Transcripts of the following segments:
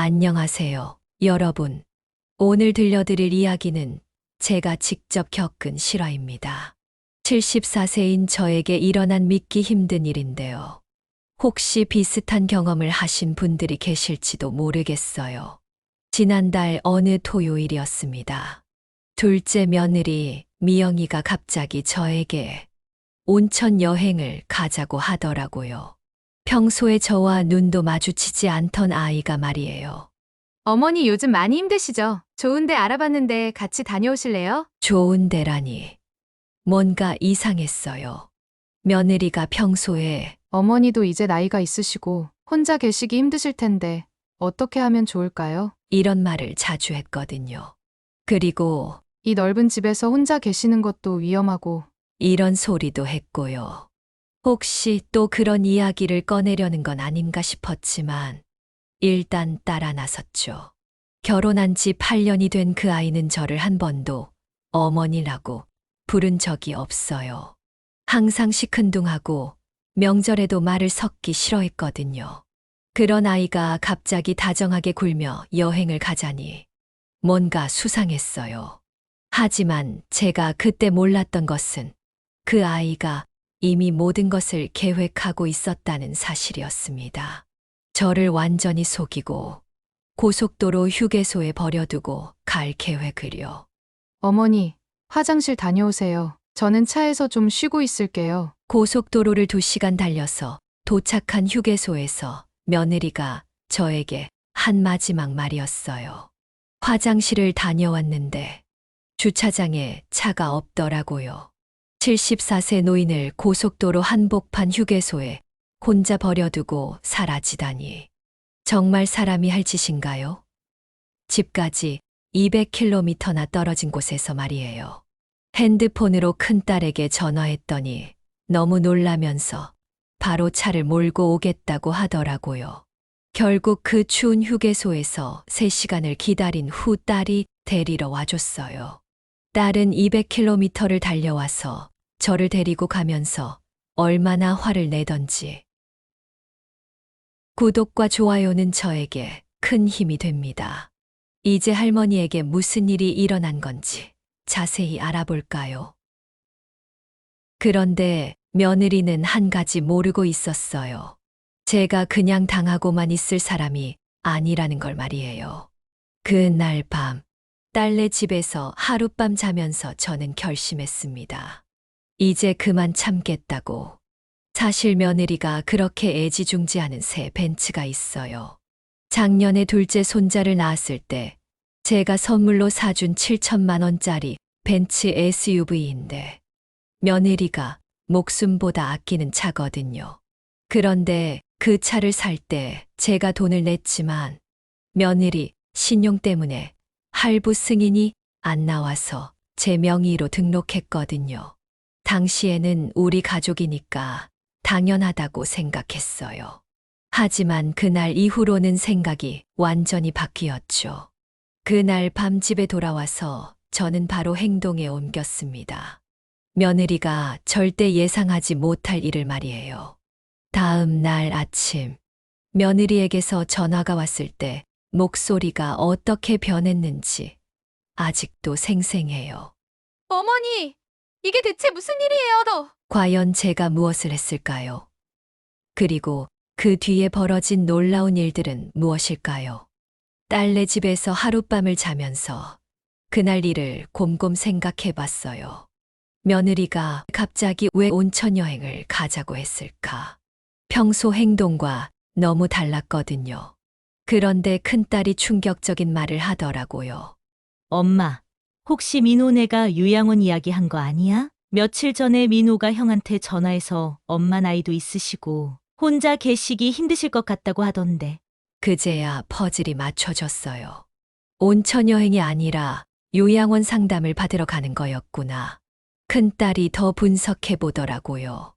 안녕하세요, 여러분. 오늘 들려드릴 이야기는 제가 직접 겪은 실화입니다. 74세인 저에게 일어난 믿기 힘든 일인데요. 혹시 비슷한 경험을 하신 분들이 계실지도 모르겠어요. 지난달 어느 토요일이었습니다. 둘째 며느리 미영이가 갑자기 저에게 온천 여행을 가자고 하더라고요. 평소에 저와 눈도 마주치지 않던 아이가 말이에요. 어머니 요즘 많이 힘드시죠? 좋은데 알아봤는데 같이 다녀오실래요? 좋은 데라니. 뭔가 이상했어요. 며느리가 평소에 어머니도 이제 나이가 있으시고 혼자 계시기 힘드실 텐데 어떻게 하면 좋을까요? 이런 말을 자주 했거든요. 그리고 이 넓은 집에서 혼자 계시는 것도 위험하고 이런 소리도 했고요. 혹시 또 그런 이야기를 꺼내려는 건 아닌가 싶었지만 일단 따라 나섰죠. 결혼한 지 8년이 된 그 아이는 저를 한 번도 어머니라고 부른 적이 없어요. 항상 시큰둥하고 명절에도 말을 섞기 싫어했거든요. 그런 아이가 갑자기 다정하게 굴며 여행을 가자니 뭔가 수상했어요. 하지만 제가 그때 몰랐던 것은 그 아이가 이미 모든 것을 계획하고 있었다는 사실이었습니다. 저를 완전히 속이고 고속도로 휴게소에 버려두고 갈 계획을요. 어머니 화장실 다녀오세요. 저는 차에서 좀 쉬고 있을게요. 고속도로를 2시간 달려서 도착한 휴게소에서 며느리가 저에게 한 마지막 말이었어요. 화장실을 다녀왔는데 주차장에 차가 없더라고요. 74세 노인을 고속도로 한복판 휴게소에 혼자 버려두고 사라지다니. 정말 사람이 할 짓인가요? 집까지 200km나 떨어진 곳에서 말이에요. 핸드폰으로 큰딸에게 전화했더니 너무 놀라면서 바로 차를 몰고 오겠다고 하더라고요. 결국 그 추운 휴게소에서 3시간을 기다린 후 딸이 데리러 와줬어요. 딸은 200km를 달려와서 저를 데리고 가면서 얼마나 화를 내던지. 구독과 좋아요는 저에게 큰 힘이 됩니다. 이제 할머니에게 무슨 일이 일어난 건지 자세히 알아볼까요? 그런데 며느리는 한 가지 모르고 있었어요. 제가 그냥 당하고만 있을 사람이 아니라는 걸 말이에요. 그날 밤, 딸네 집에서 하룻밤 자면서 저는 결심했습니다. 이제 그만 참겠다고. 사실 며느리가 그렇게 애지중지하는 새 벤츠가 있어요. 작년에 둘째 손자를 낳았을 때 제가 선물로 사준 7천만 원짜리 벤츠 SUV인데 며느리가 목숨보다 아끼는 차거든요. 그런데 그 차를 살 때 제가 돈을 냈지만 며느리 신용 때문에 할부 승인이 안 나와서 제 명의로 등록했거든요. 당시에는 우리 가족이니까 당연하다고 생각했어요. 하지만 그날 이후로는 생각이 완전히 바뀌었죠. 그날 밤 집에 돌아와서 저는 바로 행동에 옮겼습니다. 며느리가 절대 예상하지 못할 일을 말이에요. 다음 날 아침, 며느리에게서 전화가 왔을 때 목소리가 어떻게 변했는지 아직도 생생해요. 어머니 이게 대체 무슨 일이에요 너? 과연 제가 무엇을 했을까요? 그리고 그 뒤에 벌어진 놀라운 일들은 무엇일까요? 딸네 집에서 하룻밤을 자면서 그날 일을 곰곰 생각해 봤어요. 며느리가 갑자기 왜 온천 여행을 가자고 했을까? 평소 행동과 너무 달랐거든요. 그런데 큰딸이 충격적인 말을 하더라고요. 엄마, 혹시 민호네가 요양원 이야기한 거 아니야? 며칠 전에 민호가 형한테 전화해서 엄마 나이도 있으시고 혼자 계시기 힘드실 것 같다고 하던데. 그제야 퍼즐이 맞춰졌어요. 온천 여행이 아니라 요양원 상담을 받으러 가는 거였구나. 큰딸이 더 분석해 보더라고요.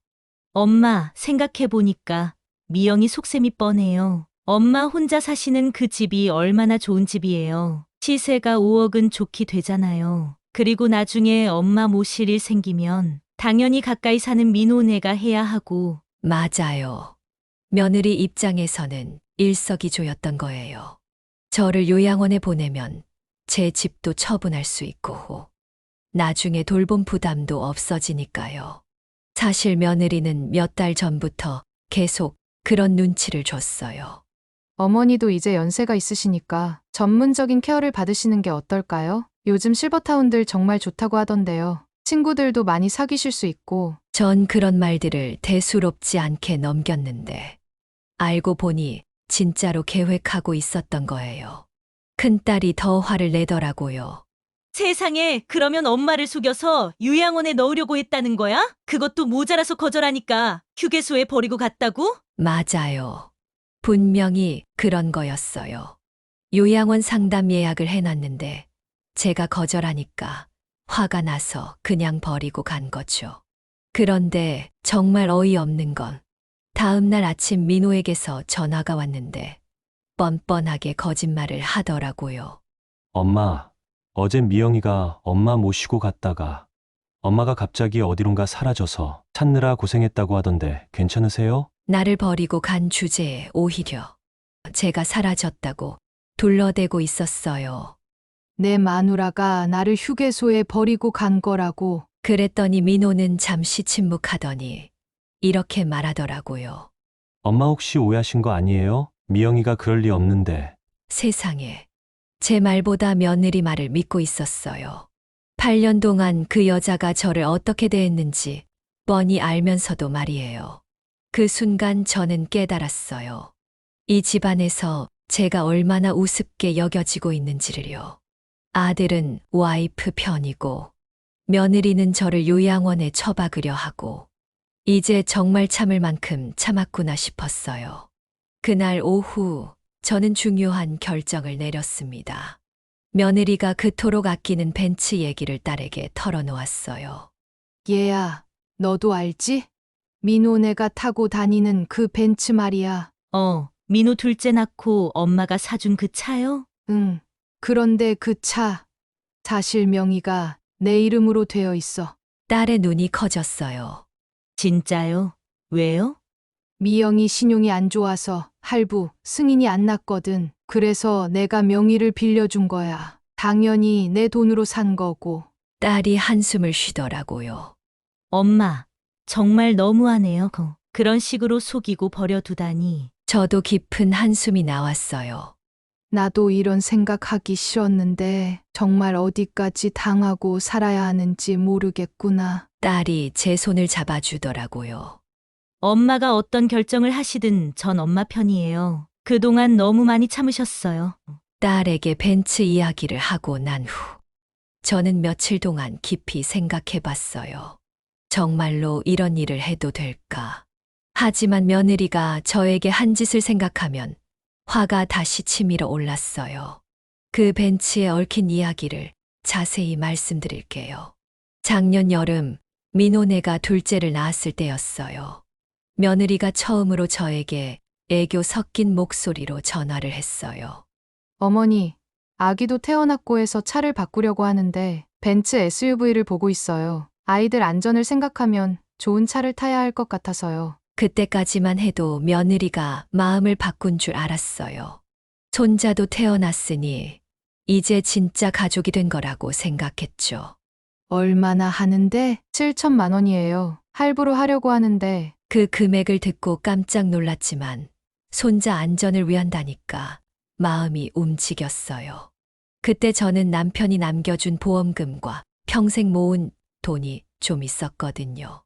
엄마, 생각해보니까 미영이 속셈이 뻔해요. 엄마 혼자 사시는 그 집이 얼마나 좋은 집이에요. 시세가 5억은 좋게 되잖아요. 그리고 나중에 엄마 모실 일 생기면 당연히 가까이 사는 민호네가 해야 하고. 맞아요. 며느리 입장에서는 일석이조였던 거예요. 저를 요양원에 보내면 제 집도 처분할 수 있고 나중에 돌봄 부담도 없어지니까요. 사실 며느리는 몇 달 전부터 계속 그런 눈치를 줬어요. 어머니도 이제 연세가 있으시니까 전문적인 케어를 받으시는 게 어떨까요? 요즘 실버타운들 정말 좋다고 하던데요. 친구들도 많이 사귀실 수 있고. 전 그런 말들을 대수롭지 않게 넘겼는데 알고 보니 진짜로 계획하고 있었던 거예요. 큰딸이 더 화를 내더라고요. 세상에, 그러면 엄마를 속여서 요양원에 넣으려고 했다는 거야? 그것도 모자라서 거절하니까 휴게소에 버리고 갔다고? 맞아요. 분명히 그런 거였어요. 요양원 상담 예약을 해놨는데 제가 거절하니까 화가 나서 그냥 버리고 간 거죠. 그런데 정말 어이없는 건 다음 날 아침 민호에게서 전화가 왔는데 뻔뻔하게 거짓말을 하더라고요. 엄마, 어제 미영이가 엄마 모시고 갔다가 엄마가 갑자기 어디론가 사라져서 찾느라 고생했다고 하던데 괜찮으세요? 나를 버리고 간 주제에 오히려 제가 사라졌다고 둘러대고 있었어요. 내 마누라가 나를 휴게소에 버리고 간 거라고. 그랬더니 민호는 잠시 침묵하더니 이렇게 말하더라고요. 엄마 혹시 오해하신 거 아니에요? 미영이가 그럴 리 없는데. 세상에. 제 말보다 며느리 말을 믿고 있었어요. 8년 동안 그 여자가 저를 어떻게 대했는지 뻔히 알면서도 말이에요. 그 순간 저는 깨달았어요. 이 집안에서 제가 얼마나 우습게 여겨지고 있는지를요. 아들은 와이프 편이고 며느리는 저를 요양원에 처박으려 하고 이제 정말 참을 만큼 참았구나 싶었어요. 그날 오후 저는 중요한 결정을 내렸습니다. 며느리가 그토록 아끼는 벤츠 얘기를 딸에게 털어놓았어요. 얘야, 너도 알지? 민호네가 타고 다니는 그 벤츠 말이야. 민호 둘째 낳고 엄마가 사준 그 차요? 응. 그런데 그 차, 사실 명의가 내 이름으로 되어 있어. 딸의 눈이 커졌어요. 진짜요? 왜요? 미영이 신용이 안 좋아서 할부, 승인이 안 났거든. 그래서 내가 명의를 빌려준 거야. 당연히 내 돈으로 산 거고. 딸이 한숨을 쉬더라고요. 엄마, 정말 너무하네요. 그런 식으로 속이고 버려두다니. 저도 깊은 한숨이 나왔어요. 나도 이런 생각하기 싫었는데 정말 어디까지 당하고 살아야 하는지 모르겠구나. 딸이 제 손을 잡아주더라고요. 엄마가 어떤 결정을 하시든 전 엄마 편이에요. 그동안 너무 많이 참으셨어요. 딸에게 벤츠 이야기를 하고 난 후, 저는 며칠 동안 깊이 생각해 봤어요. 정말로 이런 일을 해도 될까? 하지만 며느리가 저에게 한 짓을 생각하면 화가 다시 치밀어 올랐어요. 그 벤츠에 얽힌 이야기를 자세히 말씀드릴게요. 작년 여름 민호네가 둘째를 낳았을 때였어요. 며느리가 처음으로 저에게 애교 섞인 목소리로 전화를 했어요. 어머니, 아기도 태어났고 해서 차를 바꾸려고 하는데 벤츠 SUV를 보고 있어요. 아이들 안전을 생각하면 좋은 차를 타야 할 것 같아서요. 그때까지만 해도 며느리가 마음을 바꾼 줄 알았어요. 손자도 태어났으니 이제 진짜 가족이 된 거라고 생각했죠. 얼마나 하는데? 7천만 원이에요. 할부로 하려고 하는데 그 금액을 듣고 깜짝 놀랐지만 손자 안전을 위한다니까 마음이 움직였어요. 그때 저는 남편이 남겨준 보험금과 평생 모은 돈이 좀 있었거든요.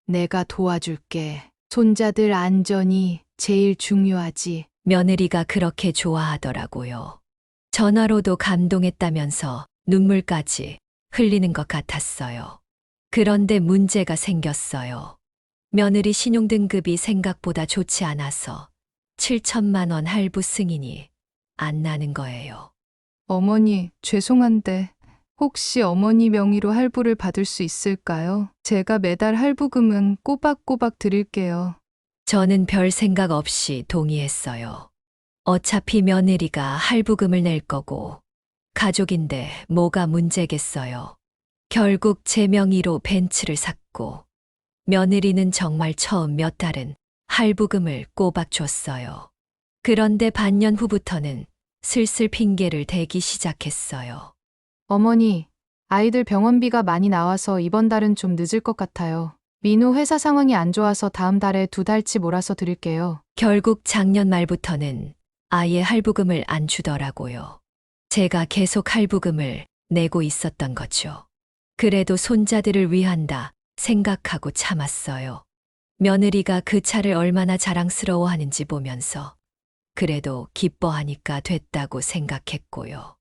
내가 도와줄게. 손자들 안전이 제일 중요하지. 며느리가 그렇게 좋아하더라고요. 전화로도 감동했다면서 눈물까지 흘리는 것 같았어요. 그런데 문제가 생겼어요. 며느리 신용등급이 생각보다 좋지 않아서 7천만 원 할부 승인이 안 나는 거예요. 어머니, 죄송한데 혹시 어머니 명의로 할부를 받을 수 있을까요? 제가 매달 할부금은 꼬박꼬박 드릴게요. 저는 별 생각 없이 동의했어요. 어차피 며느리가 할부금을 낼 거고 가족인데 뭐가 문제겠어요. 결국 제 명의로 벤츠를 샀고 며느리는 정말 처음 몇 달은 할부금을 꼬박 줬어요. 그런데 반년 후부터는 슬슬 핑계를 대기 시작했어요. 어머니, 아이들 병원비가 많이 나와서 이번 달은 좀 늦을 것 같아요. 민호 회사 상황이 안 좋아서 다음 달에 2달치 몰아서 드릴게요. 결국 작년 말부터는 아예 할부금을 안 주더라고요. 제가 계속 할부금을 내고 있었던 거죠. 그래도 손자들을 위한다 생각하고 참았어요. 며느리가 그 차를 얼마나 자랑스러워하는지 보면서 그래도 기뻐하니까 됐다고 생각했고요.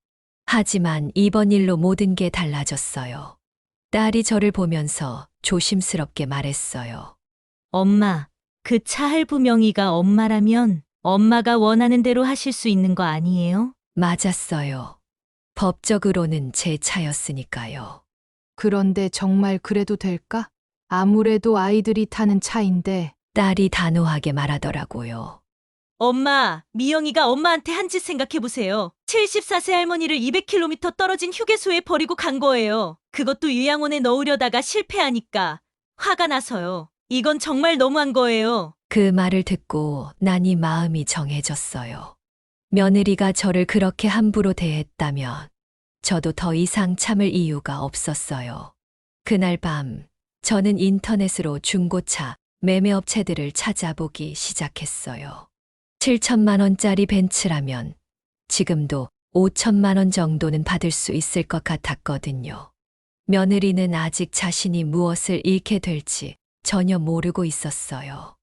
하지만 이번 일로 모든 게 달라졌어요. 딸이 저를 보면서 조심스럽게 말했어요. 엄마, 그 차 할부 명의가 엄마라면 엄마가 원하는 대로 하실 수 있는 거 아니에요? 맞았어요. 법적으로는 제 차였으니까요. 그런데 정말 그래도 될까? 아무래도 아이들이 타는 차인데 딸이 단호하게 말하더라고요. 엄마, 미영이가 엄마한테 한 짓 생각해 보세요. 74세 할머니를 200km 떨어진 휴게소에 버리고 간 거예요. 그것도 요양원에 넣으려다가 실패하니까 화가 나서요. 이건 정말 너무한 거예요. 그 말을 듣고 나니 마음이 정해졌어요. 며느리가 저를 그렇게 함부로 대했다면 저도 더 이상 참을 이유가 없었어요. 그날 밤 저는 인터넷으로 중고차 매매업체들을 찾아보기 시작했어요. 7천만 원짜리 벤츠라면 지금도 5천만 원 정도는 받을 수 있을 것 같았거든요. 며느리는 아직 자신이 무엇을 잃게 될지 전혀 모르고 있었어요.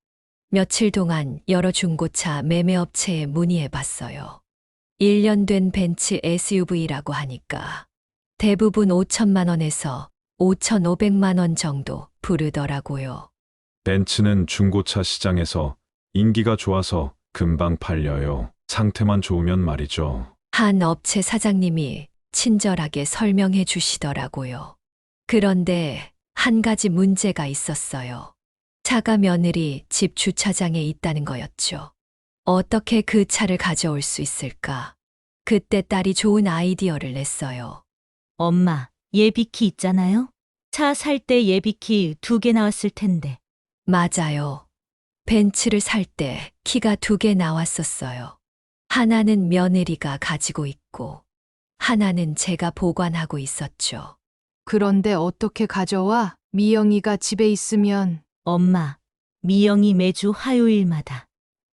며칠 동안 여러 중고차 매매업체에 문의해 봤어요. 1년 된 벤츠 SUV라고 하니까 대부분 5천만 원에서 5,500만 원 정도 부르더라고요. 벤츠는 중고차 시장에서 인기가 좋아서 금방 팔려요. 상태만 좋으면 말이죠. 한 업체 사장님이 친절하게 설명해 주시더라고요. 그런데 한 가지 문제가 있었어요. 차가 며느리 집 주차장에 있다는 거였죠. 어떻게 그 차를 가져올 수 있을까? 그때 딸이 좋은 아이디어를 냈어요. 엄마, 예비키 있잖아요? 차 살 때 예비키 2개 나왔을 텐데. 맞아요. 벤츠를 살 때 키가 2개 나왔었어요. 하나는 며느리가 가지고 있고 하나는 제가 보관하고 있었죠. 그런데 어떻게 가져와? 미영이가 집에 있으면 엄마, 미영이 매주 화요일마다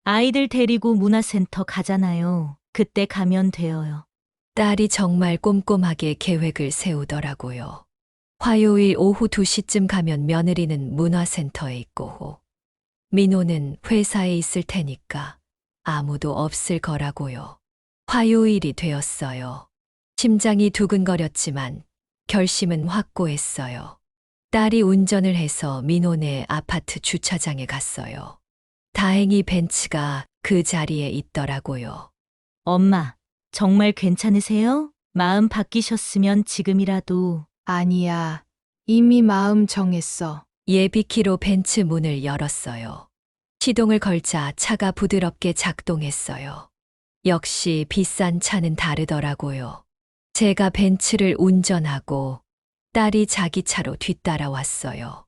아이들 데리고 문화센터 가잖아요. 그때 가면 돼요. 딸이 정말 꼼꼼하게 계획을 세우더라고요. 화요일 오후 2시쯤 가면 며느리는 문화센터에 있고 민호는 회사에 있을 테니까 아무도 없을 거라고요. 화요일이 되었어요. 심장이 두근거렸지만 결심은 확고했어요. 딸이 운전을 해서 민호네 아파트 주차장에 갔어요. 다행히 벤츠가 그 자리에 있더라고요. 엄마, 정말 괜찮으세요? 마음 바뀌셨으면 지금이라도. 아니야. 이미 마음 정했어. 예비키로 벤츠 문을 열었어요. 시동을 걸자 차가 부드럽게 작동했어요. 역시 비싼 차는 다르더라고요. 제가 벤츠를 운전하고 딸이 자기 차로 뒤따라왔어요.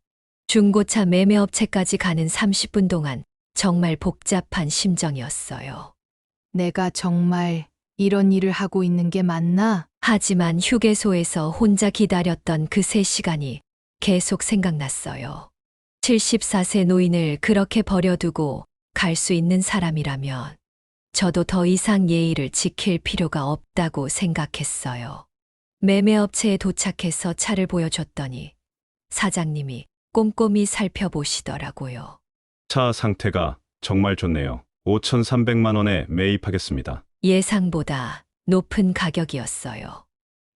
중고차 매매업체까지 가는 30분 동안 정말 복잡한 심정이었어요. 내가 정말 이런 일을 하고 있는 게 맞나? 하지만 휴게소에서 혼자 기다렸던 그 3시간이 계속 생각났어요. 74세 노인을 그렇게 버려두고 갈 수 있는 사람이라면 저도 더 이상 예의를 지킬 필요가 없다고 생각했어요. 매매업체에 도착해서 차를 보여줬더니 사장님이 꼼꼼히 살펴보시더라고요. 차 상태가 정말 좋네요. 5,300만 원에 매입하겠습니다. 예상보다 높은 가격이었어요.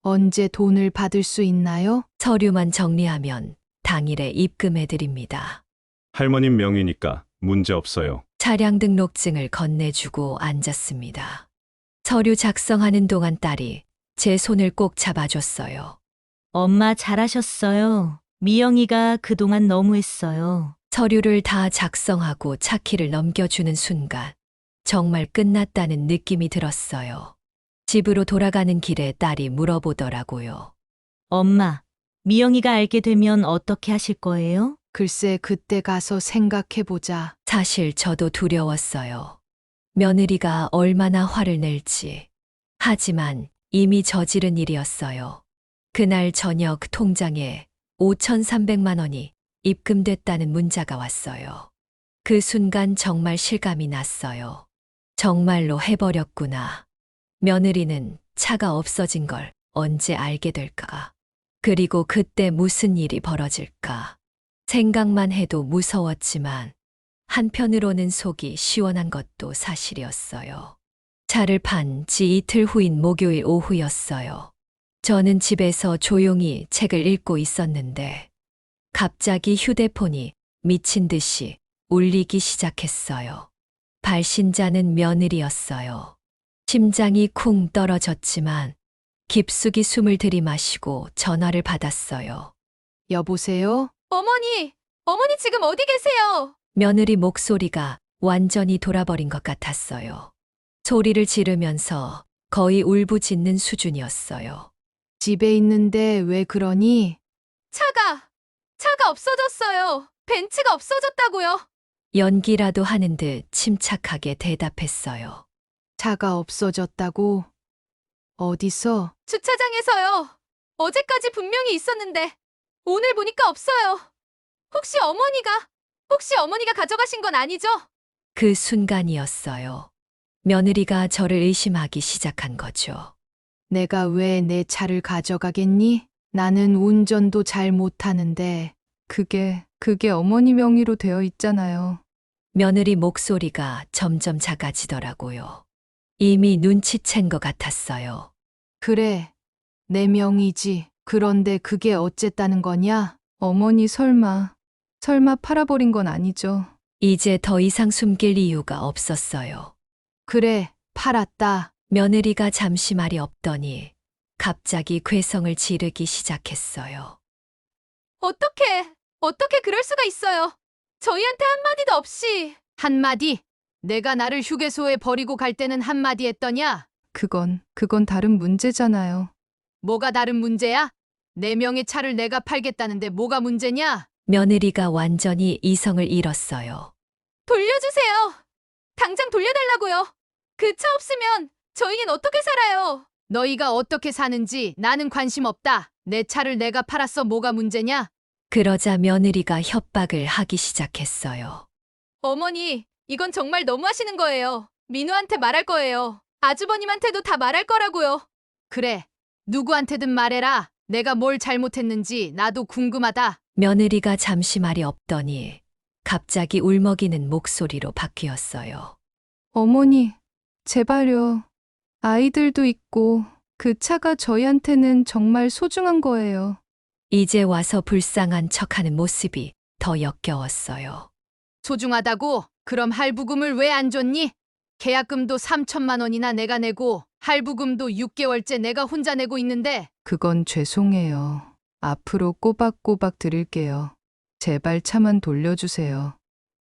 언제 돈을 받을 수 있나요? 서류만 정리하면 당일에 입금해드립니다. 할머님 명의니까 문제 없어요. 차량 등록증을 건네주고 앉았습니다. 서류 작성하는 동안 딸이 제 손을 꼭 잡아줬어요. 엄마 잘하셨어요. 미영이가 그동안 너무했어요. 서류를 다 작성하고 차키를 넘겨주는 순간 정말 끝났다는 느낌이 들었어요. 집으로 돌아가는 길에 딸이 물어보더라고요. 엄마, 미영이가 알게 되면 어떻게 하실 거예요? 글쎄 그때 가서 생각해보자. 사실 저도 두려웠어요. 며느리가 얼마나 화를 낼지, 하지만 이미 저지른 일이었어요. 그날 저녁 통장에 5,300만 원이 입금됐다는 문자가 왔어요. 그 순간 정말 실감이 났어요. 정말로 해버렸구나. 며느리는 차가 없어진 걸 언제 알게 될까? 그리고 그때 무슨 일이 벌어질까? 생각만 해도 무서웠지만 한편으로는 속이 시원한 것도 사실이었어요. 차를 판 지 이틀 후인 목요일 오후였어요. 저는 집에서 조용히 책을 읽고 있었는데 갑자기 휴대폰이 미친 듯이 울리기 시작했어요. 발신자는 며느리였어요. 심장이 쿵 떨어졌지만 깊숙이 숨을 들이마시고 전화를 받았어요. 여보세요? 어머니, 어머니 지금 어디 계세요? 며느리 목소리가 완전히 돌아버린 것 같았어요. 소리를 지르면서 거의 울부짖는 수준이었어요. 집에 있는데 왜 그러니? 차가 없어졌어요. 벤츠가 없어졌다고요. 연기라도 하는 듯 침착하게 대답했어요. 차가 없어졌다고? 어디서? 주차장에서요. 어제까지 분명히 있었는데 오늘 보니까 없어요. 혹시 어머니가 가져가신 건 아니죠? 그 순간이었어요. 며느리가 저를 의심하기 시작한 거죠. 내가 왜 내 차를 가져가겠니? 나는 운전도 잘 못하는데. 그게 어머니 명의로 되어 있잖아요. 며느리 목소리가 점점 작아지더라고요. 이미 눈치챈 것 같았어요. 그래, 내 명의지. 그런데 그게 어쨌다는 거냐? 어머니 설마 팔아버린 건 아니죠? 이제 더 이상 숨길 이유가 없었어요. 그래, 팔았다. 며느리가 잠시 말이 없더니 갑자기 괴성을 지르기 시작했어요. 어떻게 그럴 수가 있어요? 저희한테 한마디도 없이. 한마디? 내가 나를 휴게소에 버리고 갈 때는 한마디 했더냐? 그건 다른 문제잖아요. 뭐가 다른 문제야? 내 명의 차를 내가 팔겠다는데 뭐가 문제냐? 며느리가 완전히 이성을 잃었어요. 돌려주세요. 당장 돌려달라고요. 그 차 없으면 저희는 어떻게 살아요? 너희가 어떻게 사는지 나는 관심 없다. 내 차를 내가 팔았어. 뭐가 문제냐? 그러자 며느리가 협박을 하기 시작했어요. 어머니, 이건 정말 너무하시는 거예요. 민우한테 말할 거예요. 아주버님한테도 다 말할 거라고요. 그래, 누구한테든 말해라. 내가 뭘 잘못했는지 나도 궁금하다. 며느리가 잠시 말이 없더니 갑자기 울먹이는 목소리로 바뀌었어요. 어머니, 제발요. 아이들도 있고 그 차가 저희한테는 정말 소중한 거예요. 이제 와서 불쌍한 척하는 모습이 더 역겨웠어요. 소중하다고? 그럼 할부금을 왜 안 줬니? 계약금도 3천만 원이나 내가 내고 할부금도 6개월째 내가 혼자 내고 있는데. 그건 죄송해요. 앞으로 꼬박꼬박 드릴게요. 제발 차만 돌려주세요.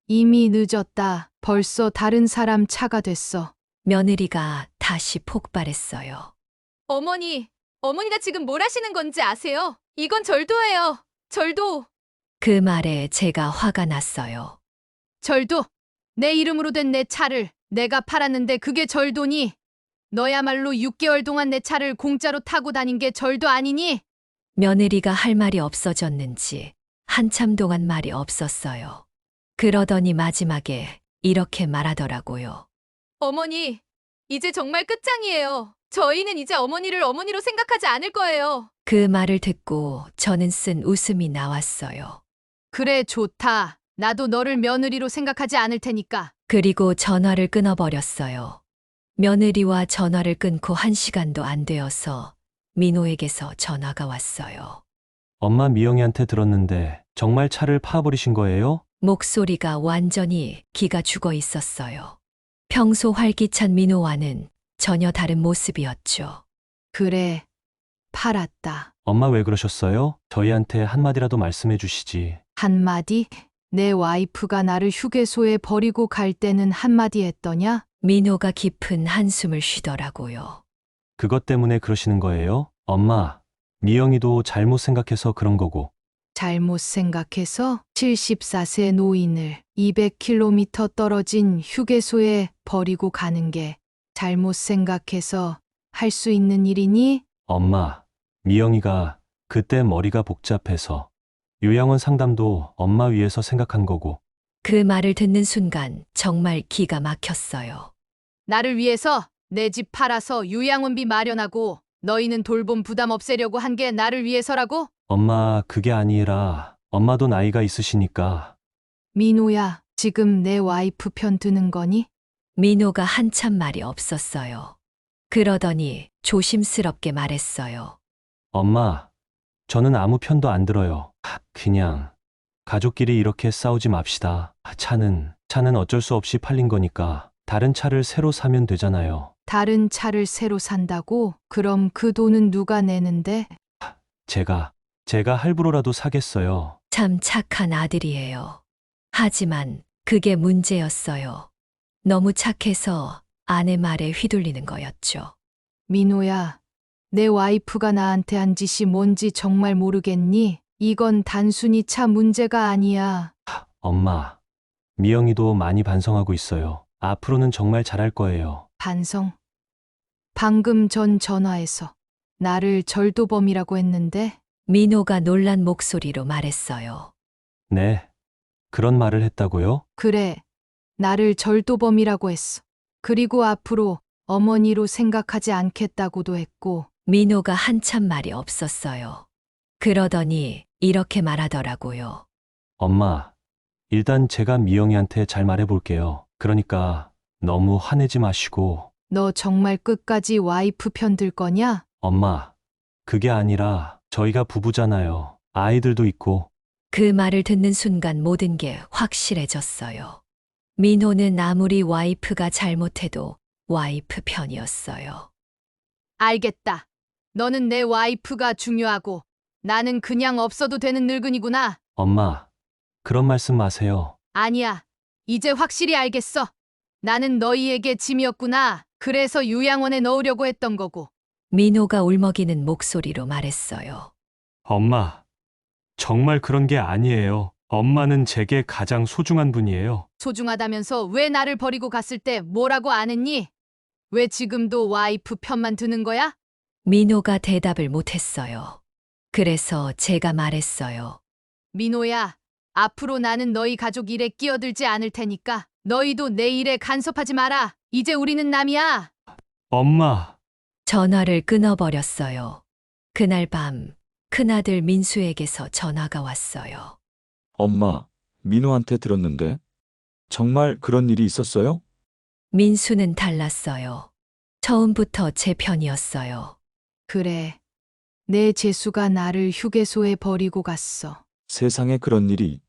이미 늦었다. 벌써 다른 사람 차가 됐어. 며느리가 다시 폭발했어요. 어머니가 지금 뭘 하시는 건지 아세요? 이건 절도예요. 절도. 그 말에 제가 화가 났어요. 절도? 내 이름으로 된 내 차를 내가 팔았는데 그게 절도니? 너야말로 6개월 동안 내 차를 공짜로 타고 다닌 게 절도 아니니? 며느리가 할 말이 없어졌는지 한참 동안 말이 없었어요. 그러더니 마지막에 이렇게 말하더라고요. 어머니, 이제 정말 끝장이에요. 저희는 이제 어머니를 어머니로 생각하지 않을 거예요. 그 말을 듣고 저는 쓴 웃음이 나왔어요. 그래, 좋다. 나도 너를 며느리로 생각하지 않을 테니까. 그리고 전화를 끊어버렸어요. 며느리와 전화를 끊고 1시간도 안 되어서 민호에게서 전화가 왔어요. 엄마 미영이한테 들었는데 정말 차를 파버리신 거예요? 목소리가 완전히 기가 죽어 있었어요. 평소 활기찬 민호와는 전혀 다른 모습이었죠. 그래, 팔았다. 엄마 왜 그러셨어요? 저희한테 한마디라도 말씀해 주시지. 한마디? 내 와이프가 나를 휴게소에 버리고 갈 때는 한마디 했더냐? 민호가 깊은 한숨을 쉬더라고요. 그것 때문에 그러시는 거예요? 엄마, 미영이도 잘못 생각해서 그런 거고. 잘못 생각해서 74세 노인을 200km 떨어진 휴게소에 버리고 가는 게 잘못 생각해서 할 수 있는 일이니? 엄마, 미영이가 그때 머리가 복잡해서 요양원 상담도 엄마 위해서 생각한 거고. 그 말을 듣는 순간 정말 기가 막혔어요. 나를 위해서 내 집 팔아서 요양원비 마련하고 너희는 돌봄 부담 없애려고 한 게 나를 위해서라고? 엄마, 그게 아니라 엄마도 나이가 있으시니까. 민호야, 지금 내 와이프 편 드는 거니? 민호가 한참 말이 없었어요. 그러더니 조심스럽게 말했어요. 엄마, 저는 아무 편도 안 들어요. 그냥 가족끼리 이렇게 싸우지 맙시다. 차는 어쩔 수 없이 팔린 거니까 다른 차를 새로 사면 되잖아요. 다른 차를 새로 산다고? 그럼 그 돈은 누가 내는데? 제가 할부로라도 사겠어요. 참 착한 아들이에요. 하지만 그게 문제였어요. 너무 착해서 아내 말에 휘둘리는 거였죠. 민호야, 내 와이프가 나한테 한 짓이 뭔지 정말 모르겠니? 이건 단순히 차 문제가 아니야. 엄마, 미영이도 많이 반성하고 있어요. 앞으로는 정말 잘할 거예요. 반성. 방금 전 전화에서 나를 절도범이라고 했는데 민호가 놀란 목소리로 말했어요. 네, 그런 말을 했다고요? 그래, 나를 절도범이라고 했어. 그리고 앞으로 어머니로 생각하지 않겠다고도 했고 민호가 한참 말이 없었어요. 그러더니 이렇게 말하더라고요. 엄마, 일단 제가 미영이한테 잘 말해볼게요. 그러니까 너무 화내지 마시고. 너 정말 끝까지 와이프 편 들 거냐? 엄마, 그게 아니라 저희가 부부잖아요. 아이들도 있고. 그 말을 듣는 순간 모든 게 확실해졌어요. 민호는 아무리 와이프가 잘못해도 와이프 편이었어요. 알겠다. 너는 내 와이프가 중요하고 나는 그냥 없어도 되는 늙은이구나. 엄마, 그런 말씀 마세요. 아니야. 이제 확실히 알겠어. 나는 너희에게 짐이었구나. 그래서 요양원에 넣으려고 했던 거고. 민호가 울먹이는 목소리로 말했어요. 엄마, 정말 그런 게 아니에요. 엄마는 제게 가장 소중한 분이에요. 소중하다면서 왜 나를 버리고 갔을 때 뭐라고 안 했니? 왜 지금도 와이프 편만 드는 거야? 민호가 대답을 못했어요. 그래서 제가 말했어요. 민호야, 앞으로 나는 너희 가족 일에 끼어들지 않을 테니까 너희도 내 일에 간섭하지 마라. 이제 우리는 남이야. 엄마. 전화를 끊어버렸어요. 그날 밤 큰아들 민수에게서 전화가 왔어요. 엄마, 민호한테 들었는데? 정말 그런 일이 있었어요? 민수는 달랐어요. 처음부터 제 편이었어요. 그래, 내 재수가 나를 휴게소에 버리고 갔어. 세상에 그런 일이.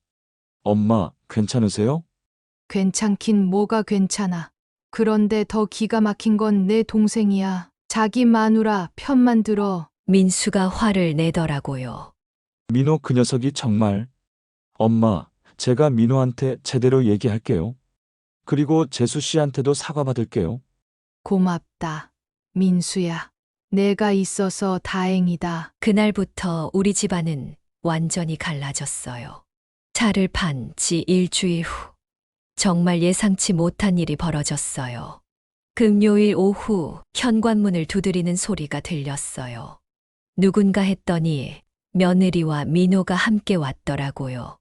엄마, 괜찮으세요? 괜찮긴 뭐가 괜찮아. 그런데 더 기가 막힌 건 내 동생이야. 자기 마누라 편만 들어. 민수가 화를 내더라고요. 민호 그 녀석이 정말. 엄마, 제가 민호한테 제대로 얘기할게요. 그리고 재수 씨한테도 사과받을게요. 고맙다, 민수야. 내가 있어서 다행이다. 그날부터 우리 집안은 완전히 갈라졌어요. 차를 판 지 일주일 후 정말 예상치 못한 일이 벌어졌어요. 금요일 오후 현관문을 두드리는 소리가 들렸어요. 누군가 했더니 며느리와 민호가 함께 왔더라고요.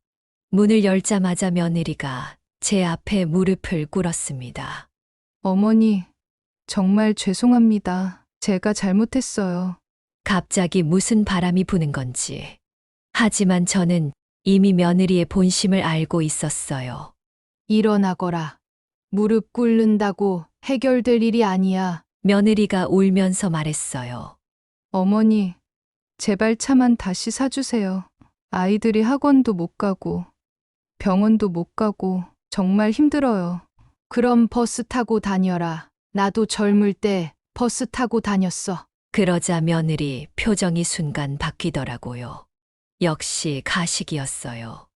문을 열자마자 며느리가 제 앞에 무릎을 꿇었습니다. 어머니, 정말 죄송합니다. 제가 잘못했어요. 갑자기 무슨 바람이 부는 건지. 하지만 저는 이미 며느리의 본심을 알고 있었어요. 일어나거라. 무릎 꿇는다고 해결될 일이 아니야. 며느리가 울면서 말했어요. 어머니, 제발 차만 다시 사주세요. 아이들이 학원도 못 가고 병원도 못 가고 정말 힘들어요. 그럼 버스 타고 다녀라. 나도 젊을 때 버스 타고 다녔어. 그러자 며느리 표정이 순간 바뀌더라고요. 역시 가식이었어요.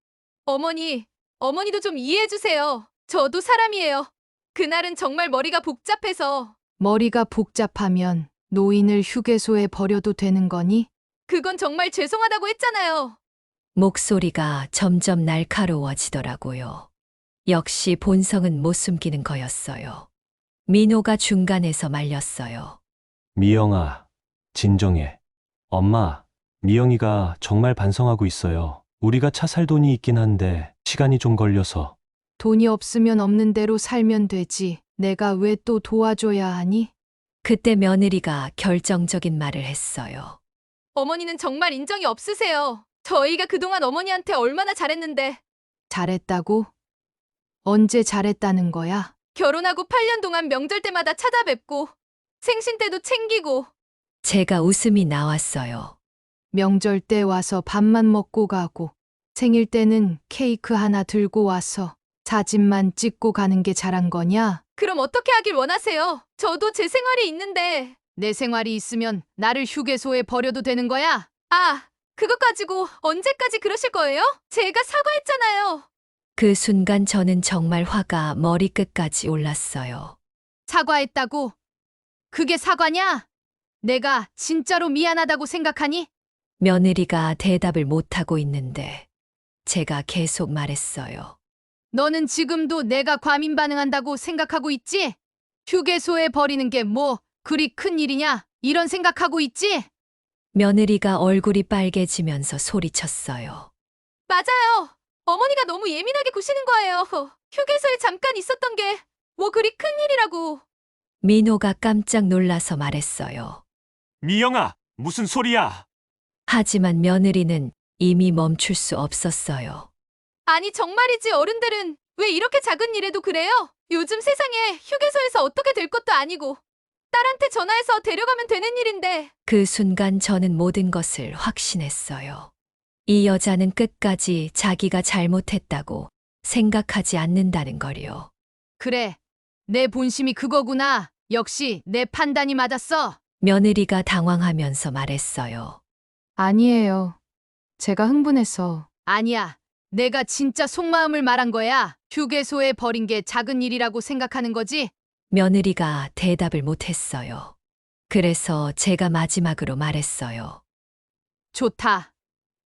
어머니도 좀 이해해주세요. 저도 사람이에요. 그날은 정말 머리가 복잡해서. 머리가 복잡하면 노인을 휴게소에 버려도 되는 거니? 그건 정말 죄송하다고 했잖아요. 목소리가 점점 날카로워지더라고요. 역시 본성은 못 숨기는 거였어요. 민호가 중간에서 말렸어요. 미영아, 진정해. 엄마, 미영이가 정말 반성하고 있어요. 우리가 차 살 돈이 있긴 한데 시간이 좀 걸려서. 돈이 없으면 없는 대로 살면 되지. 내가 왜 또 도와줘야 하니? 그때 며느리가 결정적인 말을 했어요. 어머니는 정말 인정이 없으세요. 저희가 그동안 어머니한테 얼마나 잘했는데. 잘했다고? 언제 잘했다는 거야? 결혼하고 8년 동안 명절 때마다 찾아뵙고 생신 때도 챙기고 제가 웃음이 나왔어요. 명절 때 와서 밥만 먹고 가고 생일 때는 케이크 하나 들고 와서 사진만 찍고 가는 게 잘한 거냐? 그럼 어떻게 하길 원하세요? 저도 제 생활이 있는데. 내 생활이 있으면 나를 휴게소에 버려도 되는 거야? 아, 그것 가지고 언제까지 그러실 거예요? 제가 사과했잖아요. 그 순간 저는 정말 화가 머리끝까지 올랐어요. 사과했다고? 그게 사과냐? 내가 진짜로 미안하다고 생각하니? 며느리가 대답을 못하고 있는데 제가 계속 말했어요. 너는 지금도 내가 과민 반응한다고 생각하고 있지? 휴게소에 버리는 게 뭐 그리 큰 일이냐? 이런 생각하고 있지? 며느리가 얼굴이 빨개지면서 소리쳤어요. 맞아요. 어머니가 너무 예민하게 구시는 거예요. 휴게소에 잠깐 있었던 게 뭐 그리 큰 일이라고. 민호가 깜짝 놀라서 말했어요. 미영아, 무슨 소리야? 하지만 며느리는 이미 멈출 수 없었어요. 아니 정말이지 어른들은 왜 이렇게 작은 일에도 그래요? 요즘 세상에 휴게소에서 어떻게 될 것도 아니고 딸한테 전화해서 데려가면 되는 일인데. 그 순간 저는 모든 것을 확신했어요. 이 여자는 끝까지 자기가 잘못했다고 생각하지 않는다는 거리요. 그래, 내 본심이 그거구나. 역시 내 판단이 맞았어. 며느리가 당황하면서 말했어요. 아니에요. 제가 흥분해서. 아니야. 내가 진짜 속마음을 말한 거야. 휴게소에 버린 게 작은 일이라고 생각하는 거지? 며느리가 대답을 못했어요. 그래서 제가 마지막으로 말했어요. 좋다.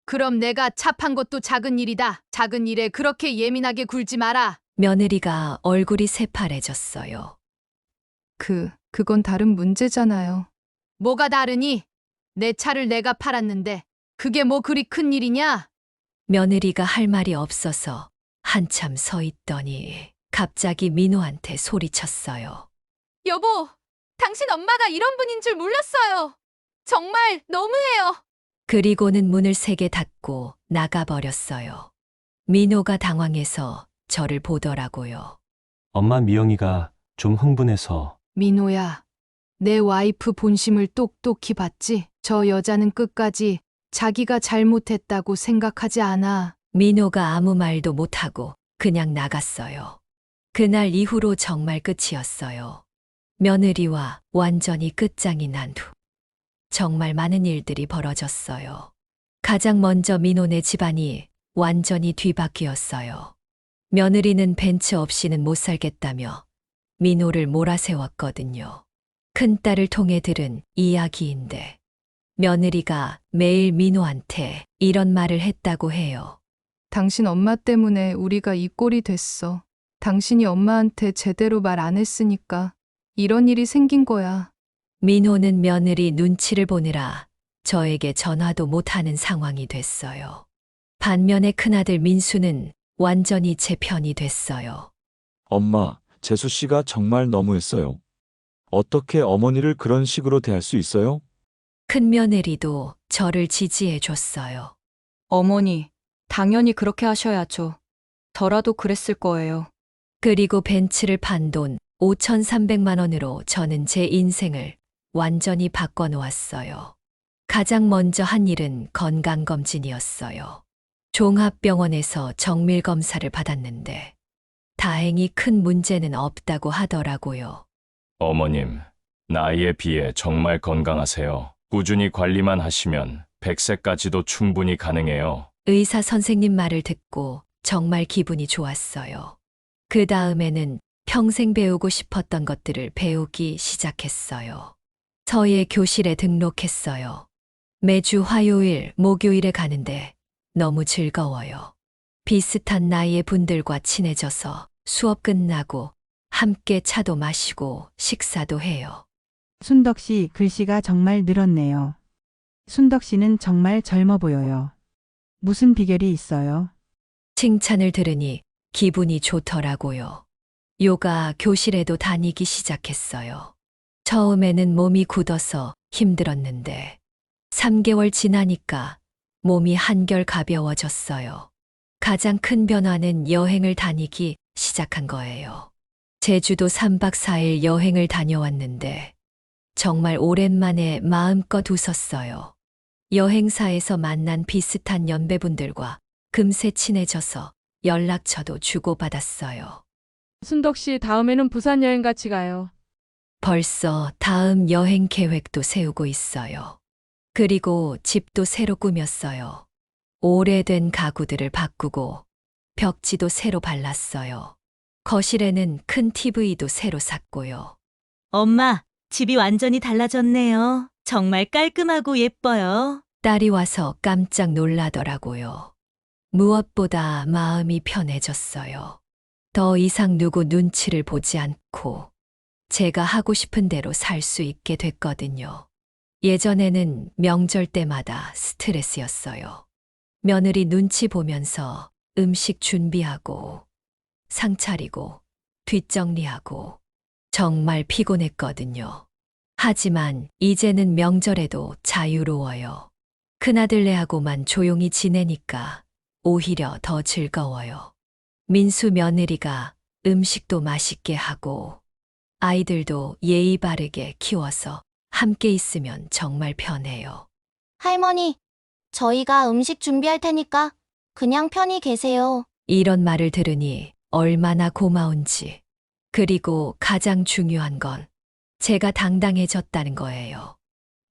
그럼 내가 차 판 것도 작은 일이다. 작은 일에 그렇게 예민하게 굴지 마라. 며느리가 얼굴이 새파래졌어요. 그건 다른 문제잖아요. 뭐가 다르니? 내 차를 내가 팔았는데 그게 뭐 그리 큰 일이냐? 며느리가 할 말이 없어서 한참 서 있더니 갑자기 민호한테 소리쳤어요. 여보, 당신 엄마가 이런 분인 줄 몰랐어요. 정말 너무해요. 그리고는 문을 세게 닫고 나가버렸어요. 민호가 당황해서 저를 보더라고요. 엄마 미영이가 좀 흥분해서. 민호야, 내 와이프 본심을 똑똑히 봤지? 저 여자는 끝까지 자기가 잘못했다고 생각하지 않아. 민호가 아무 말도 못하고 그냥 나갔어요. 그날 이후로 정말 끝이었어요. 며느리와 완전히 끝장이 난 후 정말 많은 일들이 벌어졌어요. 가장 먼저 민호네 집안이 완전히 뒤바뀌었어요. 며느리는 벤츠 없이는 못 살겠다며 민호를 몰아세웠거든요. 큰딸을 통해 들은 이야기인데 며느리가 매일 민호한테 이런 말을 했다고 해요. 당신 엄마 때문에 우리가 이 꼴이 됐어. 당신이 엄마한테 제대로 말 안 했으니까 이런 일이 생긴 거야. 민호는 며느리 눈치를 보느라 저에게 전화도 못하는 상황이 됐어요. 반면에 큰아들 민수는 완전히 제 편이 됐어요. 엄마, 재수 씨가 정말 너무했어요. 어떻게 어머니를 그런 식으로 대할 수 있어요? 큰며느리도 저를 지지해 줬어요. 어머니, 당연히 그렇게 하셔야죠. 저라도 그랬을 거예요. 그리고 벤츠를 판 돈 5,300만 원으로 저는 제 인생을 완전히 바꿔놓았어요. 가장 먼저 한 일은 건강검진이었어요. 종합병원에서 정밀검사를 받았는데 다행히 큰 문제는 없다고 하더라고요. 어머님, 나이에 비해 정말 건강하세요. 꾸준히 관리만 하시면 100세까지도 충분히 가능해요. 의사 선생님 말을 듣고 정말 기분이 좋았어요. 그 다음에는 평생 배우고 싶었던 것들을 배우기 시작했어요. 서예 교실에 등록했어요. 매주 화요일, 목요일에 가는데 너무 즐거워요. 비슷한 나이의 분들과 친해져서 수업 끝나고 함께 차도 마시고 식사도 해요. 순덕 씨 글씨가 정말 늘었네요. 순덕 씨는 정말 젊어 보여요. 무슨 비결이 있어요? 칭찬을 들으니 기분이 좋더라고요. 요가 교실에도 다니기 시작했어요. 처음에는 몸이 굳어서 힘들었는데 3개월 지나니까 몸이 한결 가벼워졌어요. 가장 큰 변화는 여행을 다니기 시작한 거예요. 제주도 3박 4일 여행을 다녀왔는데 정말 오랜만에 마음껏 웃었어요. 여행사에서 만난 비슷한 연배분들과 금세 친해져서 연락처도 주고받았어요. 순덕 씨 다음에는 부산 여행 같이 가요. 벌써 다음 여행 계획도 세우고 있어요. 그리고 집도 새로 꾸몄어요. 오래된 가구들을 바꾸고 벽지도 새로 발랐어요. 거실에는 큰 TV도 새로 샀고요. 엄마, 집이 완전히 달라졌네요. 정말 깔끔하고 예뻐요. 딸이 와서 깜짝 놀라더라고요. 무엇보다 마음이 편해졌어요. 더 이상 누구 눈치를 보지 않고 제가 하고 싶은 대로 살 수 있게 됐거든요. 예전에는 명절 때마다 스트레스였어요. 며느리 눈치 보면서 음식 준비하고 상 차리고 뒷정리하고 정말 피곤했거든요. 하지만 이제는 명절에도 자유로워요. 큰아들네하고만 조용히 지내니까 오히려 더 즐거워요. 민수 며느리가 음식도 맛있게 하고 아이들도 예의 바르게 키워서 함께 있으면 정말 편해요. 할머니, 저희가 음식 준비할 테니까 그냥 편히 계세요. 이런 말을 들으니 얼마나 고마운지. 그리고 가장 중요한 건 제가 당당해졌다는 거예요.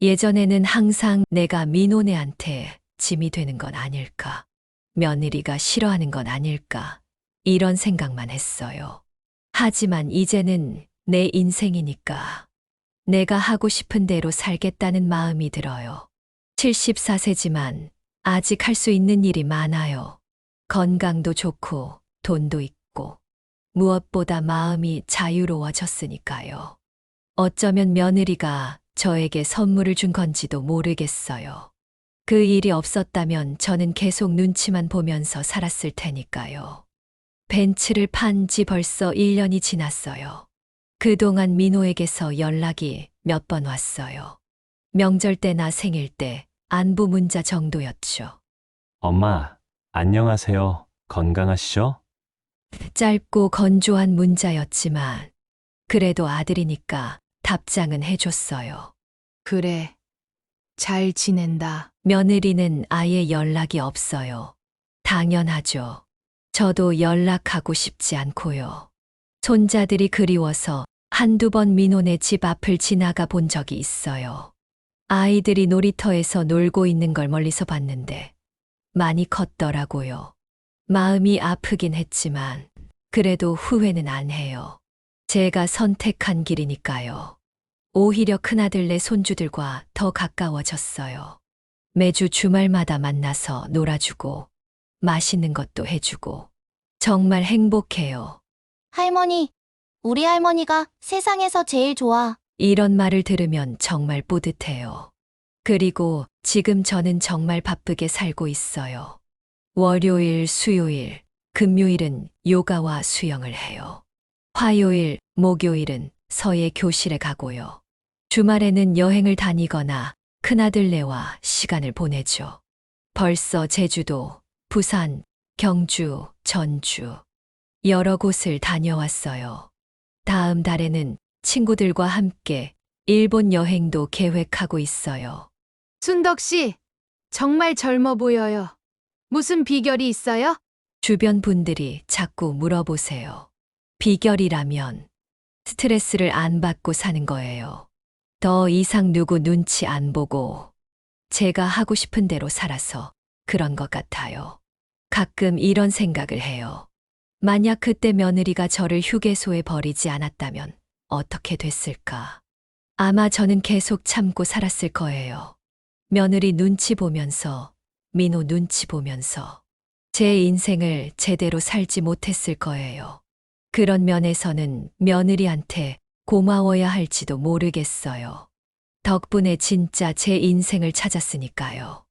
예전에는 항상 내가 민호네한테 짐이 되는 건 아닐까, 며느리가 싫어하는 건 아닐까, 이런 생각만 했어요. 하지만 이제는 내 인생이니까 내가 하고 싶은 대로 살겠다는 마음이 들어요. 74세지만 아직 할 수 있는 일이 많아요. 건강도 좋고 돈도 있고 무엇보다 마음이 자유로워졌으니까요. 어쩌면 며느리가 저에게 선물을 준 건지도 모르겠어요. 그 일이 없었다면 저는 계속 눈치만 보면서 살았을 테니까요. 벤츠를 판 지 벌써 1년이 지났어요. 그동안 민호에게서 연락이 몇 번 왔어요. 명절 때나 생일 때 안부 문자 정도였죠. 엄마, 안녕하세요. 건강하시죠? 짧고 건조한 문자였지만 그래도 아들이니까 답장은 해줬어요. 그래. 잘 지낸다. 며느리는 아예 연락이 없어요. 당연하죠. 저도 연락하고 싶지 않고요. 손자들이 그리워서 한두 번 민호네 집 앞을 지나가 본 적이 있어요. 아이들이 놀이터에서 놀고 있는 걸 멀리서 봤는데 많이 컸더라고요. 마음이 아프긴 했지만 그래도 후회는 안 해요. 제가 선택한 길이니까요. 오히려 큰아들네 손주들과 더 가까워졌어요. 매주 주말마다 만나서 놀아주고 맛있는 것도 해주고 정말 행복해요. 할머니, 우리 할머니가 세상에서 제일 좋아. 이런 말을 들으면 정말 뿌듯해요. 그리고 지금 저는 정말 바쁘게 살고 있어요. 월요일, 수요일, 금요일은 요가와 수영을 해요. 화요일, 목요일은 서예 교실에 가고요. 주말에는 여행을 다니거나 큰아들네와 시간을 보내죠. 벌써 제주도, 부산, 경주, 전주 여러 곳을 다녀왔어요. 다음 달에는 친구들과 함께 일본 여행도 계획하고 있어요. 순덕 씨, 정말 젊어 보여요. 무슨 비결이 있어요? 주변 분들이 자꾸 물어보세요. 비결이라면 스트레스를 안 받고 사는 거예요. 더 이상 누구 눈치 안 보고 제가 하고 싶은 대로 살아서 그런 것 같아요. 가끔 이런 생각을 해요. 만약 그때 며느리가 저를 휴게소에 버리지 않았다면 어떻게 됐을까? 아마 저는 계속 참고 살았을 거예요. 며느리 눈치 보면서, 민호 눈치 보면서 제 인생을 제대로 살지 못했을 거예요. 그런 면에서는 며느리한테 고마워야 할지도 모르겠어요. 덕분에 진짜 제 인생을 찾았으니까요.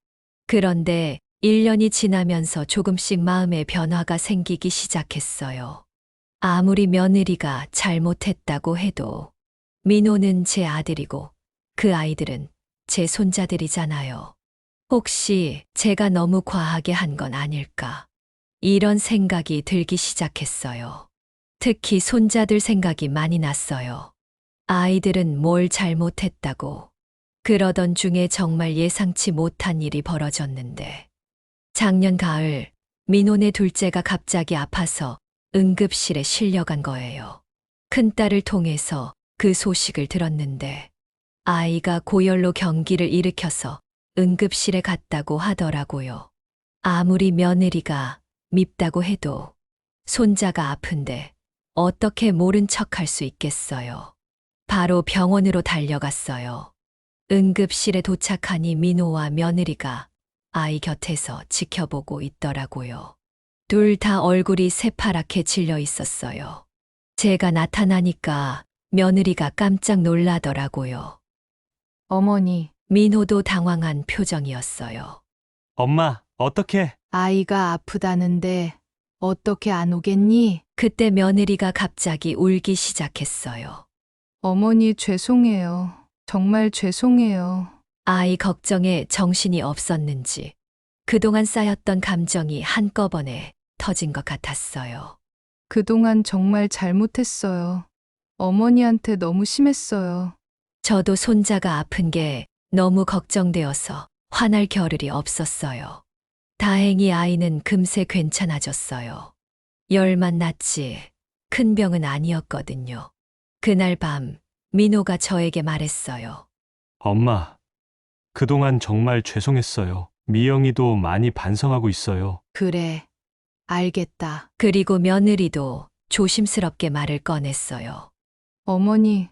그런데 1년이 지나면서 조금씩 마음의 변화가 생기기 시작했어요. 아무리 며느리가 잘못했다고 해도 민호는 제 아들이고 그 아이들은 제 손자들이잖아요. 혹시 제가 너무 과하게 한 건 아닐까? 이런 생각이 들기 시작했어요. 특히 손자들 생각이 많이 났어요. 아이들은 뭘 잘못했다고 그러던 중에 정말 예상치 못한 일이 벌어졌는데 작년 가을 민호네 둘째가 갑자기 아파서 응급실에 실려간 거예요. 큰딸을 통해서 그 소식을 들었는데 아이가 고열로 경기를 일으켜서 응급실에 갔다고 하더라고요. 아무리 며느리가 밉다고 해도 손자가 아픈데 어떻게 모른 척할 수 있겠어요. 바로 병원으로 달려갔어요. 응급실에 도착하니 민호와 며느리가 아이 곁에서 지켜보고 있더라고요. 둘 다 얼굴이 새파랗게 질려 있었어요. 제가 나타나니까 며느리가 깜짝 놀라더라고요. 어머니, 민호도 당황한 표정이었어요. 엄마, 어떡해? 아이가 아프다는데 어떻게 안 오겠니? 그때 며느리가 갑자기 울기 시작했어요. 어머니 죄송해요. 정말 죄송해요. 아이 걱정에 정신이 없었는지 그동안 쌓였던 감정이 한꺼번에 터진 것 같았어요. 그동안 정말 잘못했어요. 어머니한테 너무 심했어요. 저도 손자가 아픈 게 너무 걱정되어서 화날 겨를이 없었어요. 다행히 아이는 금세 괜찮아졌어요. 열만 났지 큰 병은 아니었거든요. 그날 밤 민호가 저에게 말했어요. 엄마, 그동안 정말 죄송했어요. 미영이도 많이 반성하고 있어요. 그래, 알겠다. 그리고 며느리도 조심스럽게 말을 꺼냈어요. 어머니,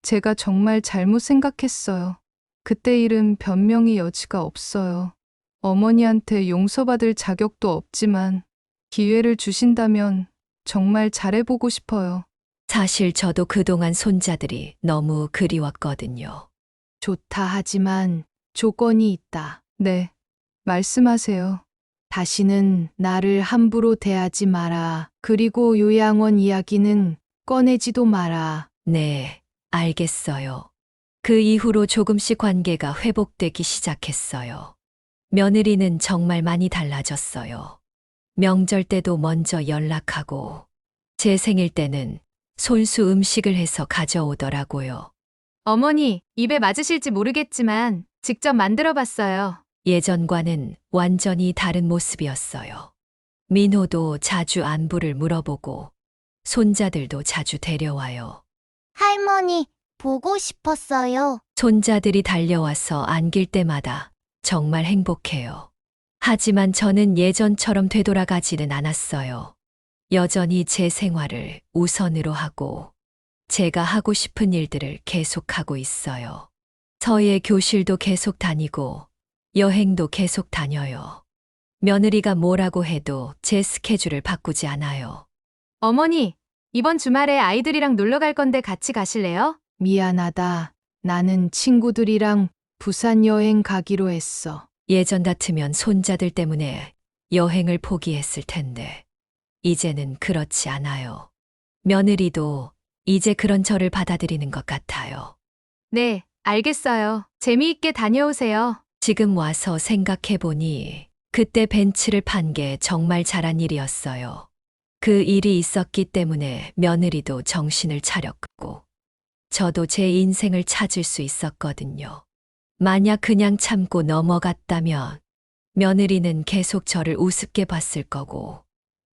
제가 정말 잘못 생각했어요. 그때 일은 변명의 여지가 없어요. 어머니한테 용서받을 자격도 없지만 기회를 주신다면 정말 잘해보고 싶어요. 사실 저도 그동안 손자들이 너무 그리웠거든요. 좋다 하지만 조건이 있다. 네, 말씀하세요. 다시는 나를 함부로 대하지 마라. 그리고 요양원 이야기는 꺼내지도 마라. 네, 알겠어요. 그 이후로 조금씩 관계가 회복되기 시작했어요. 며느리는 정말 많이 달라졌어요. 명절 때도 먼저 연락하고 제 생일 때는 손수 음식을 해서 가져오더라고요. 어머니, 입에 맞으실지 모르겠지만 직접 만들어 봤어요. 예전과는 완전히 다른 모습이었어요. 민호도 자주 안부를 물어보고 손자들도 자주 데려와요. 할머니, 보고 싶었어요. 손자들이 달려와서 안길 때마다 정말 행복해요. 하지만 저는 예전처럼 되돌아가지는 않았어요. 여전히 제 생활을 우선으로 하고 제가 하고 싶은 일들을 계속하고 있어요. 서예 교실도 계속 다니고 여행도 계속 다녀요. 며느리가 뭐라고 해도 제 스케줄을 바꾸지 않아요. 어머니, 이번 주말에 아이들이랑 놀러 갈 건데 같이 가실래요? 미안하다. 나는 친구들이랑 부산 여행 가기로 했어. 예전 같으면 손자들 때문에 여행을 포기했을 텐데 이제는 그렇지 않아요. 며느리도 이제 그런 저를 받아들이는 것 같아요. 네, 알겠어요. 재미있게 다녀오세요. 지금 와서 생각해보니 그때 벤츠를 판 게 정말 잘한 일이었어요. 그 일이 있었기 때문에 며느리도 정신을 차렸고 저도 제 인생을 찾을 수 있었거든요. 만약 그냥 참고 넘어갔다면 며느리는 계속 저를 우습게 봤을 거고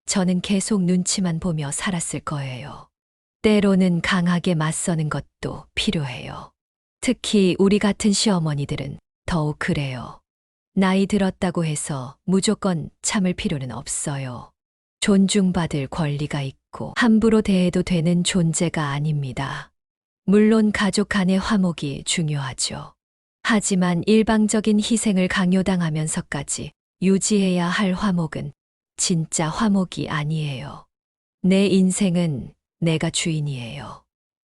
저는 계속 눈치만 보며 살았을 거예요. 때로는 강하게 맞서는 것도 필요해요. 특히 우리 같은 시어머니들은 더욱 그래요. 나이 들었다고 해서 무조건 참을 필요는 없어요. 존중받을 권리가 있고 함부로 대해도 되는 존재가 아닙니다. 물론 가족 간의 화목이 중요하죠. 하지만 일방적인 희생을 강요당하면서까지 유지해야 할 화목은 진짜 화목이 아니에요. 내 인생은 내가 주인이에요.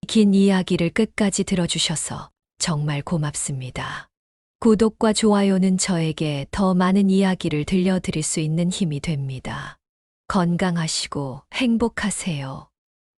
긴 이야기를 끝까지 들어주셔서 정말 고맙습니다. 구독과 좋아요는 저에게 더 많은 이야기를 들려드릴 수 있는 힘이 됩니다. 건강하시고 행복하세요.